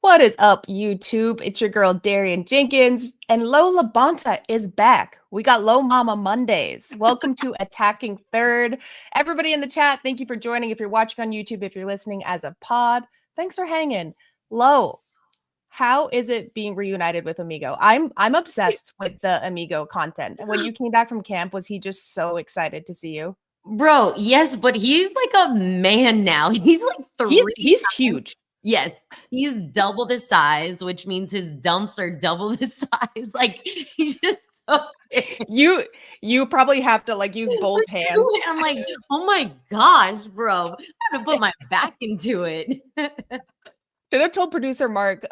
What is up, YouTube? It's your girl, Darian Jenkins, and LaBonta is back. We got Low Mama Mondays. Welcome to Attacking Third. Everybody in the chat, thank you for joining. If you're watching on YouTube, if you're listening as a pod, thanks for hanging. Low, how is it being reunited with Amigo? I'm obsessed with the Amigo content. When you came back from camp, was he just so excited to see you? Bro, yes, but he's like a man now. He's like He's huge. Yes, he's double the size, which means his dumps are double the size. Like he's just so big. You probably have to like use both hands. I'm like, oh my gosh, bro. I have to put my back into it. Should have told producer Mark,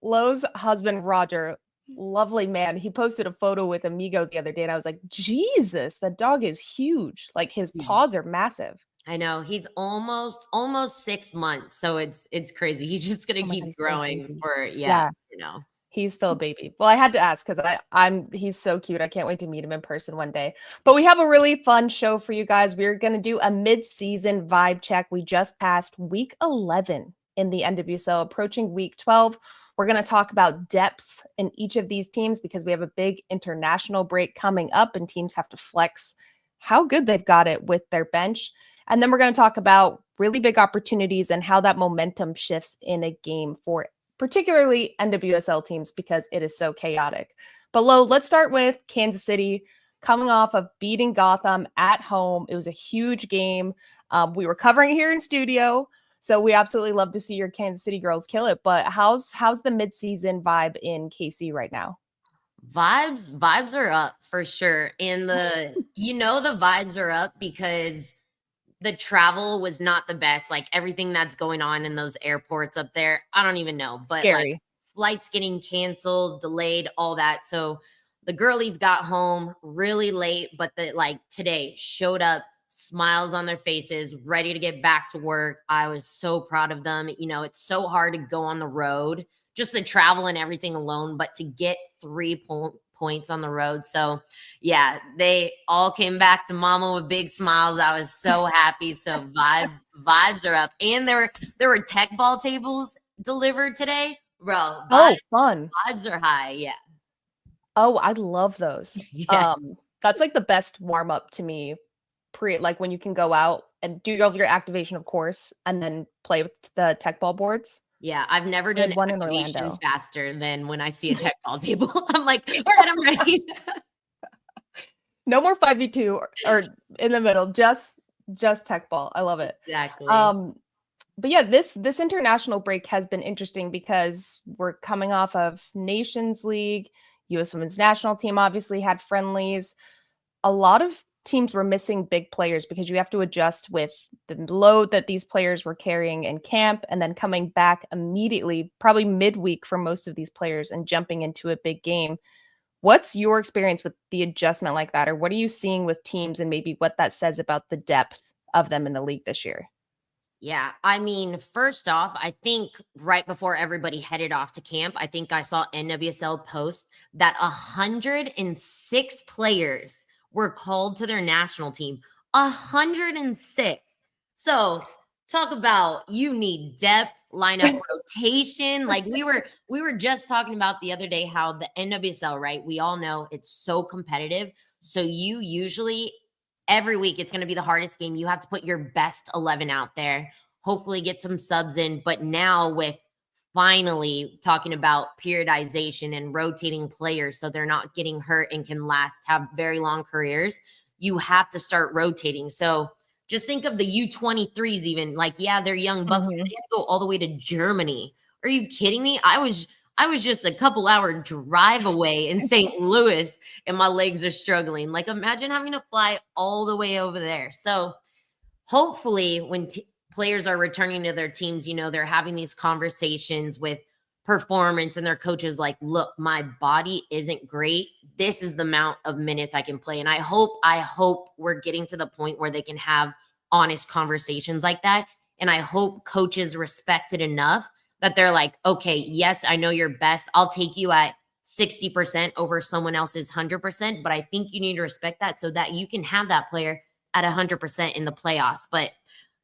Lowe's husband Roger, lovely man. He posted a photo with Amigo the other day, and I was like, Jesus, that dog is huge. Like his paws are massive. I know he's almost 6 months, so it's crazy. He's just gonna keep growing for you know. He's still a baby. Well, I had to ask because he's so cute. I can't wait to meet him in person one day. But we have a really fun show for you guys. We're gonna do a mid-season vibe check. We just passed week 11 in the NWSL, approaching week 12. We're gonna talk about depths in each of these teams because we have a big international break coming up, and teams have to flex how good they've got it with their bench. And then we're going to talk about really big opportunities and how that momentum shifts in a game for particularly NWSL teams because it is so chaotic. But Lo, let's start with Kansas City coming off of beating Gotham at home. It was a huge game. We were covering it here in studio, so we absolutely love to see your Kansas City girls kill it. But how's the midseason vibe in KC right now? Vibes are up for sure. And the vibes are up because the travel was not the best. Like everything that's going on in those airports up there, I don't even know. But scary. Like, flights getting canceled, delayed, all that. So the girlies got home really late, but today showed up, smiles on their faces, ready to get back to work. I was so proud of them. You know, it's so hard to go on the road, just the travel and everything alone, but to get 3 points on the road. So yeah, they all came back to mama with big smiles. I was so happy. So vibes are up. And there were tech ball tables delivered today. Bro, fun. Vibes are high. Yeah. Oh, I love those. Yeah. That's like the best warm up to me. Like when you can go out and do your activation, of course, and then play with the tech ball boards. Yeah, I've never done one activation faster than when I see a tech ball table. I'm like, all right, I'm ready. No more 5v2 or in the middle, just tech ball. I love it. Exactly. But yeah, this international break has been interesting because we're coming off of Nations League. U.S. Women's National Team obviously had friendlies. A lot of teams were missing big players because you have to adjust with the load that these players were carrying in camp and then coming back immediately, probably midweek for most of these players and jumping into a big game. What's your experience with the adjustment like that? Or what are you seeing with teams and maybe what that says about the depth of them in the league this year? Yeah, I mean, first off, I think right before everybody headed off to camp, I think I saw NWSL post that 106 players were called to their national team. 106. So talk about you need depth, lineup rotation. Like we were just talking about the other day how the NWSL, right? We all know it's so competitive. So you usually every week it's going to be the hardest game. You have to put your best 11 out there, hopefully get some subs in. But now with finally talking about periodization and rotating players so they're not getting hurt and can have very long careers, you have to start rotating. So just think of the U23s even. Like, yeah, they're young bucks. They had to go all the way to Germany. Are you kidding me? I was just a couple hour drive away in St. Louis and my legs are struggling. Like, imagine having to fly all the way over there. So hopefully when players are returning to their teams, they're having these conversations with performance and their coaches like, look, my body isn't great. This is the amount of minutes I can play. And I hope we're getting to the point where they can have honest conversations like that. And I hope coaches respect it enough that they're like, okay, yes, I know you're best. I'll take you at 60% over someone else's 100%. But I think you need to respect that so that you can have that player at 100% in the playoffs. But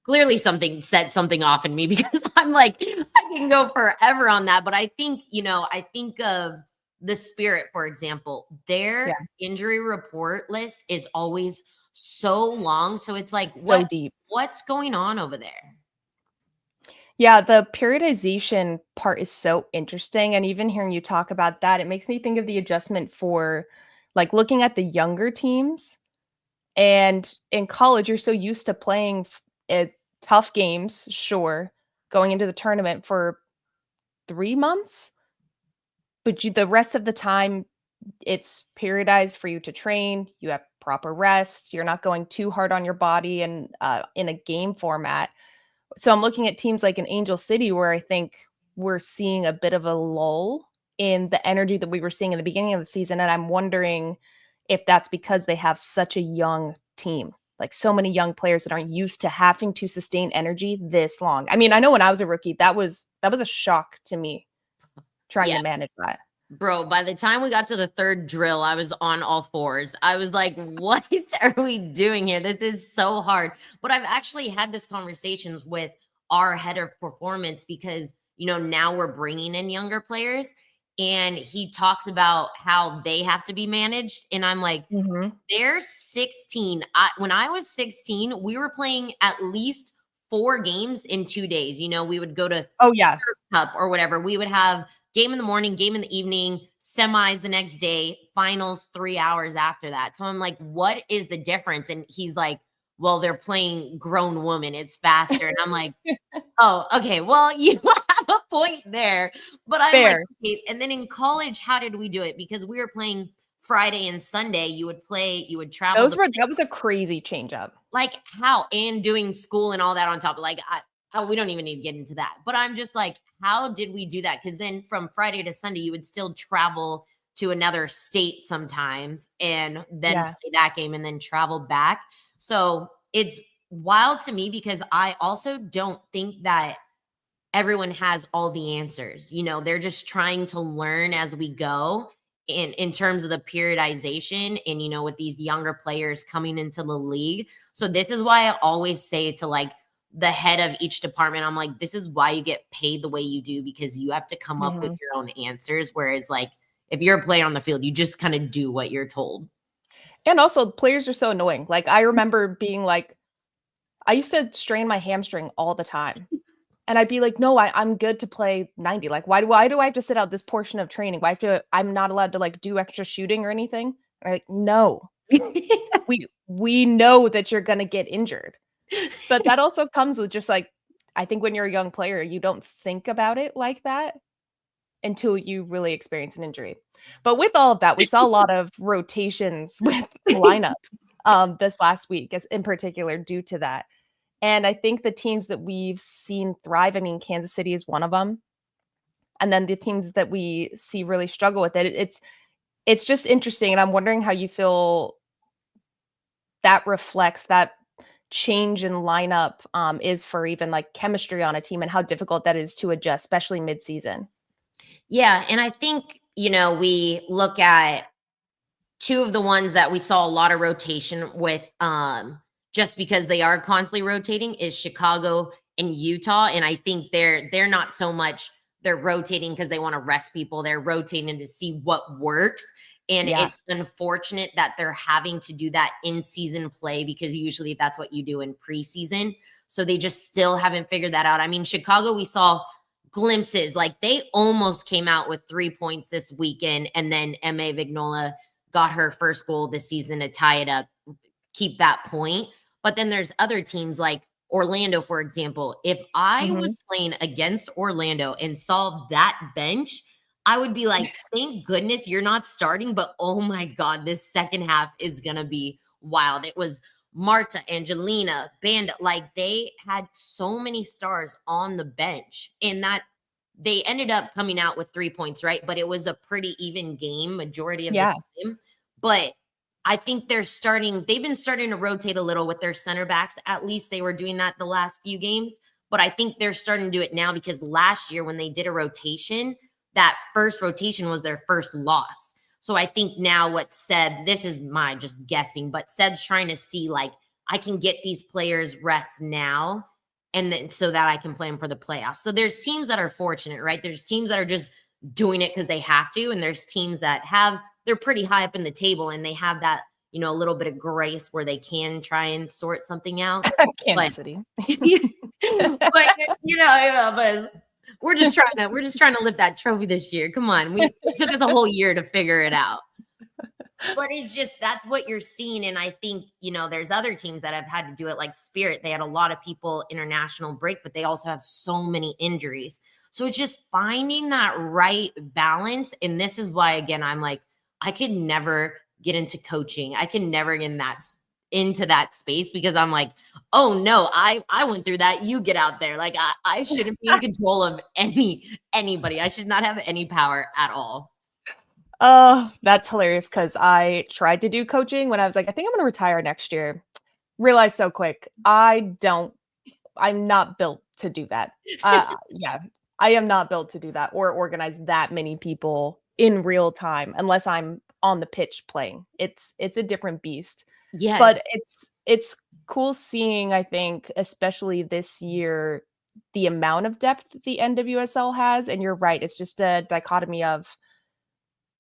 clearly something set something off in me because I'm like, I can go forever on that. But I think, I think of the Spirit, for example, Yeah, their injury report list is always so long. So it's like, so deep. what's going on over there? Yeah, the periodization part is so interesting, and even hearing you talk about that, it makes me think of the adjustment for, like, looking at the younger teams, and in college, you're so used to playing tough games, sure, going into the tournament for 3 months, but the rest of the time, it's periodized for you to train, you have proper rest, you're not going too hard on your body and, in a game format. So I'm looking at teams like in Angel City where I think we're seeing a bit of a lull in the energy that we were seeing in the beginning of the season, and I'm wondering if that's because they have such a young team, like so many young players that aren't used to having to sustain energy this long. I mean, I know when I was a rookie, that was a shock to me trying Yeah. to manage that. Bro, by the time we got to the third drill, I was on all fours. I was like, what are we doing here? This is so hard. But I've actually had this conversations with our head of performance because, now we're bringing in younger players and he talks about how they have to be managed. And I'm like, Mhm. they're 16. When I was 16, we were playing at least 4 games in 2 days. We would go to Oh, Surf yeah. Cup or whatever. We would have game in the morning, game in the evening, semis the next day, finals 3 hours after that. So I'm like, what is the difference? And he's like, well, they're playing grown woman. It's faster. And I'm like, oh, okay. Well, you have a point there. But I'm like, Fair. okay. And then in college, how did we do it? Because we were playing Friday and Sunday. You would travel to That was a crazy change up. like how and doing school and all that on top. Like we don't even need to get into that. But I'm just like, how did we do that? Because then from Friday to Sunday, you would still travel to another state sometimes and then Yeah. play that game and then travel back. So it's wild to me because I also don't think that everyone has all the answers. They're just trying to learn as we go in terms of the periodization and with these younger players coming into the league. So this is why I always say to like the head of each department, I'm like, this is why you get paid the way you do because you have to come up with Mhm. your own answers. Whereas like if you're a player on the field, you just kind of do what you're told. And also, players are so annoying. Like, I remember being like, I used to strain my hamstring all the time. And I'd be like, "No, I'm good to play 90. Like, why do I have to sit out this portion of training? I'm not allowed to, like, do extra shooting or anything?" They're like, "No. We know that you're gonna get injured." But that also comes with just, like, I think when you're a young player, you don't think about it like that until you really experience an injury. But with all of that, we saw a lot of rotations with lineups, this last week as in particular due to that. And I think the teams that we've seen thrive, I mean, Kansas City is one of them, and then the teams that we see really struggle with it, it's just interesting, and I'm wondering how you feel that reflects that change in lineup, is for even, like, chemistry on a team and how difficult that is to adjust, especially midseason. Yeah. And I think, we look at two of the ones that we saw a lot of rotation with just because they are constantly rotating is Chicago and Utah, and I think they're not so much they're rotating because they want to rest people. They're rotating to see what works, and Yeah. it's unfortunate that they're having to do that in season play because usually that's what you do in preseason. So they just still haven't figured that out. I mean, Chicago, we saw glimpses like they almost came out with 3 points this weekend, and then Ma Vignola got her first goal this season to tie it up, keep that point. But then there's other teams like Orlando, for example. If I Mhm. was playing against Orlando and saw that bench, I would be like, thank goodness you're not starting. But oh my God, this second half is going to be wild. It was Marta, Angelina, Bandit. Like they had so many stars on the bench. And that they ended up coming out with 3 points, right? But it was a pretty even game majority of the Yeah. time. But I think they've been starting to rotate a little with their center backs. At least they were doing that the last few games. But I think they're starting to do it now because last year when they did a rotation, that first rotation was their first loss. So I think now this is my just guessing, but Seb's trying to see like, I can get these players rest now and then so that I can plan for the playoffs. So there's teams that are fortunate, right? There's teams that are just doing it because they have to, and there's teams that they're pretty high up in the table and they have that, a little bit of grace where they can try and sort something out. Kansas City. But but we're just trying to lift that trophy this year. Come on. It took us a whole year to figure it out. But it's just, that's what you're seeing. And I think, there's other teams that have had to do it, like Spirit. They had a lot of people international break, but they also have so many injuries. So it's just finding that right balance. And this is why, again, I'm like, I could never get into coaching. I can never get into that space, because I'm like, oh no, I went through that. You get out there. Like I shouldn't be in control of anybody. I should not have any power at all. Oh, that's hilarious, because I tried to do coaching when I was like, I think I'm going to retire next year. Realized so quick, I'm not built to do that. Yeah, I am not built to do that or organize that many people in real time unless I'm on the pitch playing. It's a different beast. Yes. But it's cool seeing, I think, especially this year, the amount of depth the NWSL has. And you're right, it's just a dichotomy of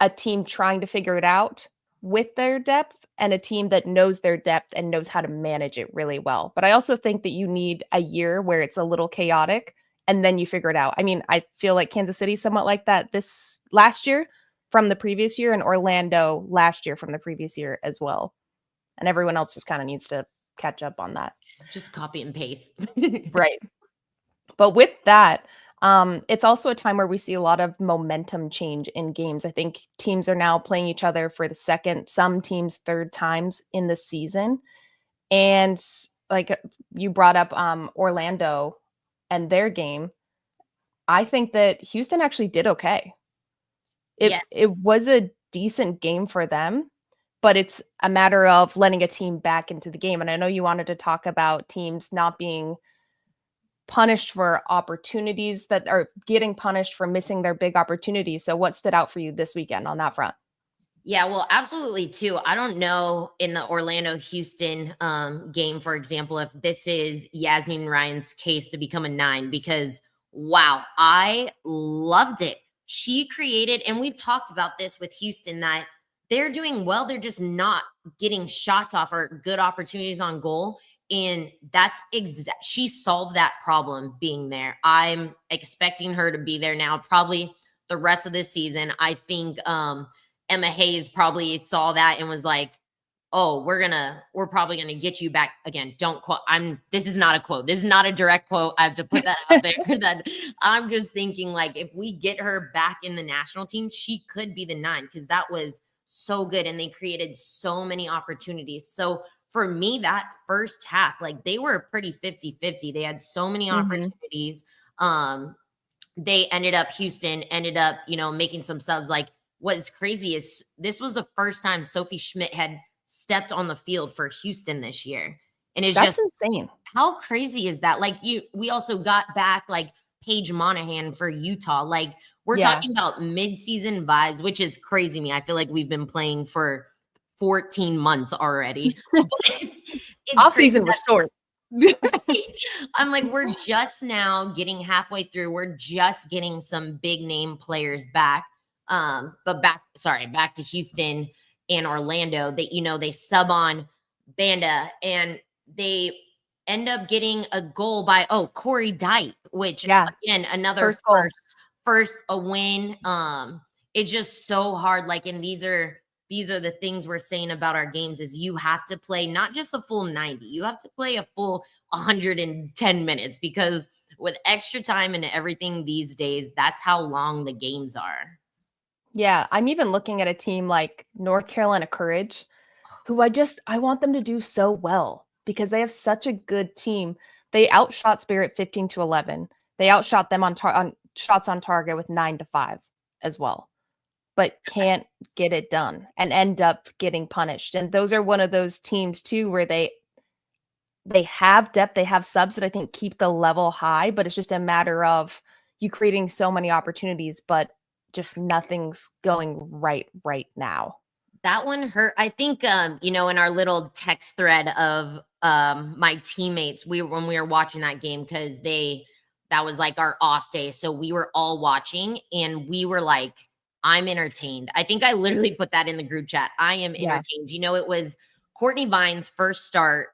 a team trying to figure it out with their depth and a team that knows their depth and knows how to manage it really well. But I also think that you need a year where it's a little chaotic and then you figure it out. I mean, I feel like Kansas City somewhat like that this last year from the previous year, and Orlando last year from the previous year as well. And everyone else just kind of needs to catch up on that. Just copy and paste. Right. But with that, it's also a time where we see a lot of momentum change in games. I think teams are now playing each other for the second, some teams third times in the season. And like you brought up Orlando and their game, I think that Houston actually did okay. It was a decent game for them, but it's a matter of letting a team back into the game. And I know you wanted to talk about teams not being punished for opportunities, that are getting punished for missing their big opportunities. So what stood out for you this weekend on that front? Yeah, well, absolutely too. I don't know in the Orlando Houston game, for example, if this is Yasmin Ryan's case to become a 9, because wow, I loved it. She created, and we've talked about this with Houston, that they're doing well. They're just not getting shots off or good opportunities on goal. And that's she solved that problem being there. I'm expecting her to be there now, probably the rest of this season. I think Emma Hayes probably saw that and was like, oh, we're probably gonna get you back again. Don't quote. This is not a quote. This is not a direct quote. I have to put that out there. That I'm just thinking, like, if we get her back in the national team, she could be the 9, because that was so good. And they created so many opportunities. So for me, that first half, like, they were pretty 50-50. They had so many opportunities. Houston ended up, making some subs. Like, what's crazy is this was the first time Sophie Schmidt had stepped on the field for Houston this year. And that's just insane. How crazy is that? Like, we also got back like Paige Monahan for Utah. Like, we're talking about midseason vibes, which is crazy to me. I feel like we've been playing for 14 months already. it's off season was short. I'm like, we're just now getting halfway through. We're just getting some big name players back. But back to Houston and Orlando. They sub on Banda, and they end up getting a goal by Corey Dyke, which again, another first a win. It's just so hard. Like, and these are the things we're saying about our games, is you have to play not just a full 90, you have to play a full 110 minutes, because with extra time and everything these days, that's how long the games are. Yeah, I'm even looking at a team like North Carolina Courage, who I want them to do so well, because they have such a good team. They outshot Spirit 15-11. They outshot them on shots on target with 9-5 as well, but can't get it done and end up getting punished. And those are one of those teams too, where they have depth, they have subs that I think keep the level high, but it's just a matter of you creating so many opportunities, but just nothing's going right now. That one hurt. I think, in our little text thread of my teammates, when we were watching that game, because that was like our off day. So we were all watching and we were like, I'm entertained. I think I literally put that in the group chat. I am Yeah. entertained. It was Courtney Vine's first start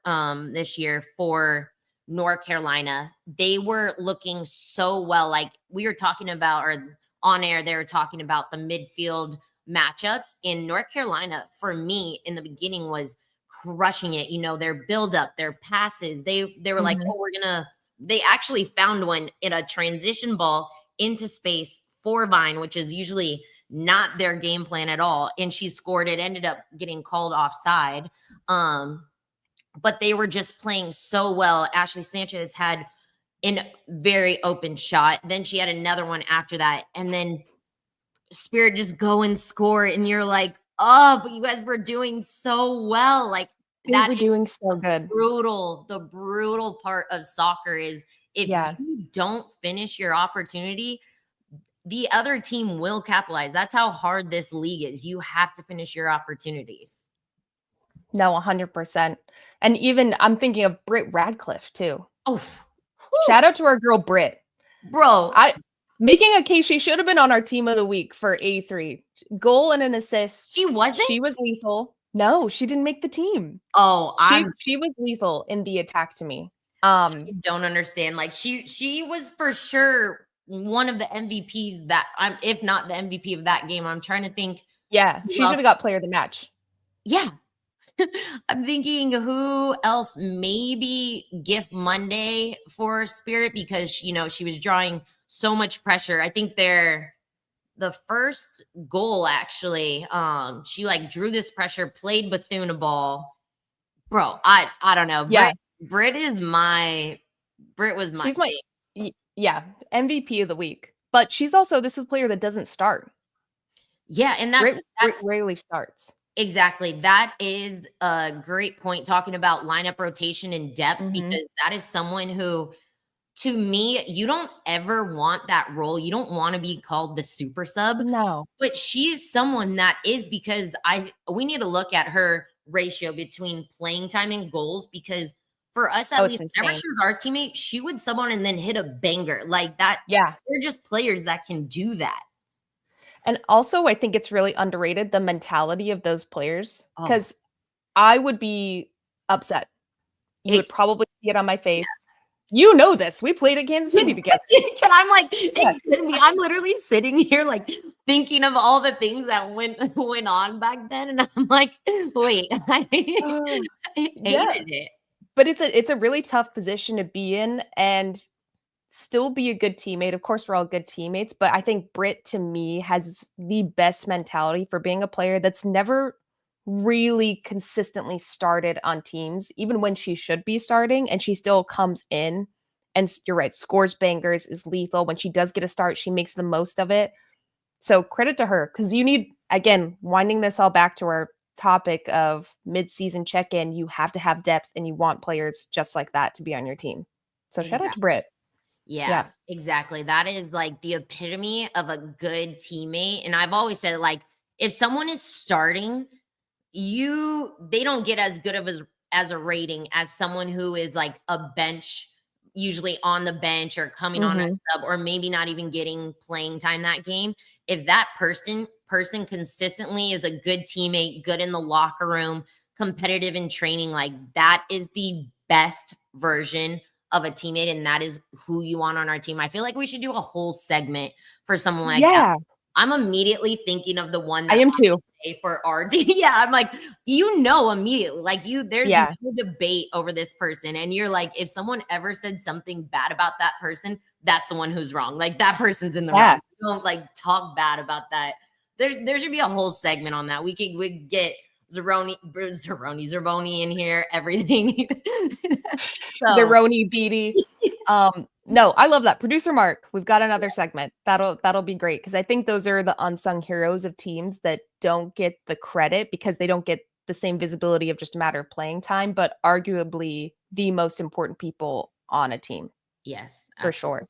this year for North Carolina. They were looking so well. Like we were talking about, or on air, they were talking about the midfield matchups in North Carolina. For me in the beginning was crushing it. Their build up, their passes. They were like, oh, they actually found one in a transition ball into space for Vine, which is usually not their game plan at all. And she scored it, ended up getting called offside. But they were just playing so well. Ashley Sanchez had a very open shot. Then she had another one after that. And then Spirit just go and score. And you're like, oh, but you guys were doing so well. Like They were doing so good. The brutal part of soccer is if you don't finish your opportunity, the other team will capitalize. That's how hard this league is. You have to finish your opportunities. No, 100%. And even I'm thinking of Britt Radcliffe too. Oh, shout out to our girl Britt. Bro, making a case she should have been on our team of the week for A3. Goal and an assist. She wasn't? She was lethal. No, she didn't make the team. Oh, she was lethal in the attack to me. I don't understand. Like she was for sure one of the MVPs if not the MVP of that game. I'm trying to think. Yeah, she should have got player of the match. Yeah. I'm thinking who else, maybe GIF Monday for Spirit because, she was drawing so much pressure. I think the first goal actually, she like drew this pressure, played Bethune a ball. Bro, I don't know. Yeah. Britt was my She's MVP of the week. But she's also, this is a player that doesn't start. Yeah, and that's rarely starts. Exactly. That is a great point, talking about lineup rotation and depth, because that is someone who, to me, you don't ever want that role. You don't want to be called the super sub. No. But she's someone that is, because we need to look at her ratio between playing time and goals, because for us, at least, whenever she was our teammate, she would sub on and then hit a banger like that. Yeah. They're just players that can do that. And also, I think it's really underrated, the mentality of those players, because I would be upset. You would probably see it on my face. Yeah. You know this. We played at Kansas City together. And I'm like, it couldn't be. I'm literally sitting here like thinking of all the things that went on back then. And I'm like, wait, I hated it. But it's a really tough position to be in and still be a good teammate. Of course, we're all good teammates, but I think Britt, to me, has the best mentality for being a player that's never really consistently started on teams, even when she should be starting, and she still comes in and, you're right, scores bangers, is lethal. When she does get a start, she makes the most of it. So credit to her, because you need, again, winding this all back to our topic of mid-season check-in, you have to have depth, and you want players just like that to be on your team. So shout out to Britt. Yeah, exactly. That is like the epitome of a good teammate. And I've always said, like, if someone is starting, they don't get as good of as a rating as someone who is like a bench, usually on the bench or coming on a sub, or maybe not even getting playing time that game. If that person consistently is a good teammate, good in the locker room, competitive in training, like that is the best version of a teammate, and that is who you want on our team. I feel like we should do a whole segment for someone like that. I'm immediately thinking of the one that I am too for RD. Yeah, I'm like, immediately, like there's no debate over this person, and you're like, if someone ever said something bad about that person, that's the one who's wrong. Like that person's in the wrong. Don't like talk bad about that. There should be a whole segment on that. We get Zerboni in here, everything. Zeroni, Beatty. No, I love that. Producer Mark, we've got another segment. That'll be great, because I think those are the unsung heroes of teams that don't get the credit because they don't get the same visibility of just a matter of playing time, but arguably the most important people on a team. Yes, for sure.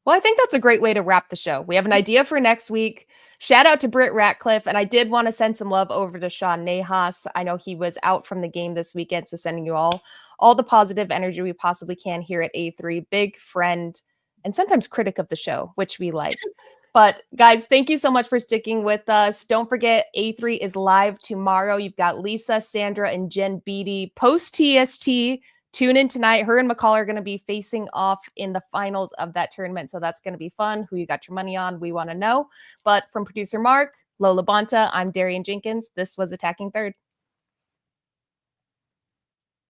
Well, I think that's a great way to wrap the show. We have an idea for next week. Shout out to Britt Ratcliffe. And I did want to send some love over to Sean Nahas. I know he was out from the game this weekend. So sending you all the positive energy we possibly can here at A3. Big friend and sometimes critic of the show, which we like. But guys, thank you so much for sticking with us. Don't forget, A3 is live tomorrow. You've got Lisa, Sandra, and Jen Beatty post TST. Tune in tonight. Her and McCall are going to be facing off in the finals of that tournament. So that's going to be fun. Who you got your money on? We want to know. But from producer Mark, LaBonta, I'm Darian Jenkins. This was Attacking Third.